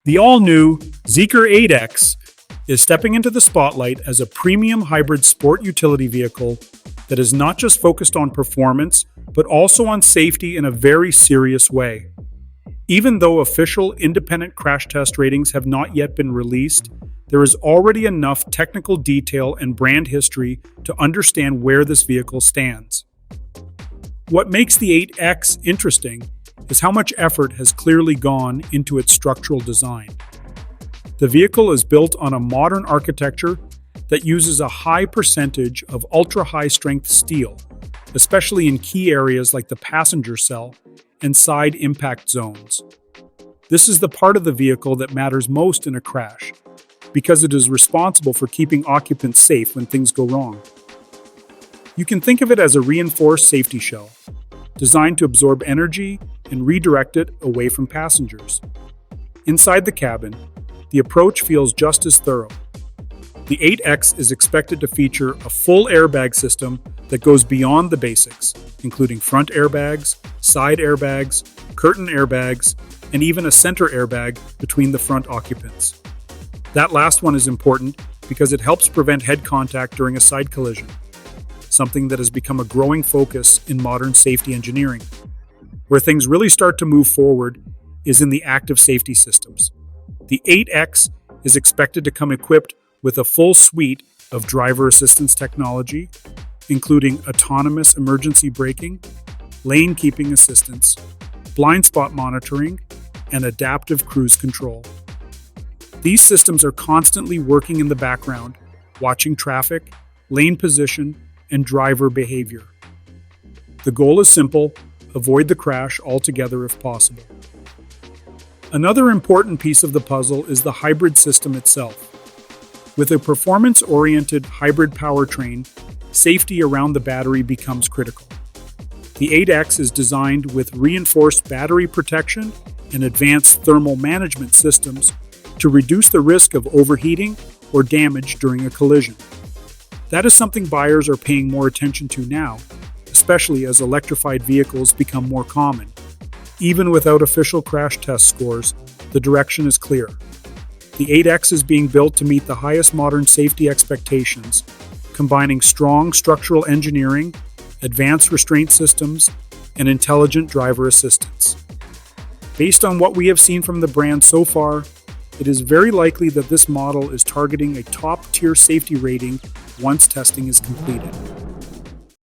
The all-new Zeekr 8X is stepping into the spotlight as a premium hybrid sport utility vehicle that is not just focused on performance, but also on safety in a very serious way. Even though official independent crash test ratings have not yet been released, there is already enough technical detail and brand history to understand where this vehicle stands. What makes the 8X interesting is how much effort has clearly gone into its structural design. The vehicle is built on a modern architecture that uses a high percentage of ultra-high strength steel, especially in key areas like the passenger cell and side impact zones. This is the part of the vehicle that matters most in a crash, because it is responsible for keeping occupants safe when things go wrong. You can think of it as a reinforced safety shell, designed to absorb energy and redirect it away from passengers. Inside the cabin, the approach feels just as thorough. The 8X is expected to feature a full airbag system that goes beyond the basics, including front airbags, side airbags, curtain airbags, and even a center airbag between the front occupants. That last one is important because it helps prevent head contact during a side collision, something that has become a growing focus in modern safety engineering. Where things really start to move forward is in the active safety systems. The 8X is expected to come equipped with a full suite of driver assistance technology, including autonomous emergency braking, lane keeping assistance, blind spot monitoring, and adaptive cruise control. These systems are constantly working in the background, watching traffic, lane position, and driver behavior. The goal is simple: avoid the crash altogether if possible. Another important piece of the puzzle is the hybrid system itself. With a performance-oriented hybrid powertrain, safety around the battery becomes critical. The 8X is designed with reinforced battery protection and advanced thermal management systems to reduce the risk of overheating or damage during a collision. That is something buyers are paying more attention to now, especially as electrified vehicles become more common. Even without official crash test scores, the direction is clear. The 8X is being built to meet the highest modern safety expectations, combining strong structural engineering, advanced restraint systems, and intelligent driver assistance. Based on what we have seen from the brand so far, it is very likely that this model is targeting a top-tier safety rating once testing is completed.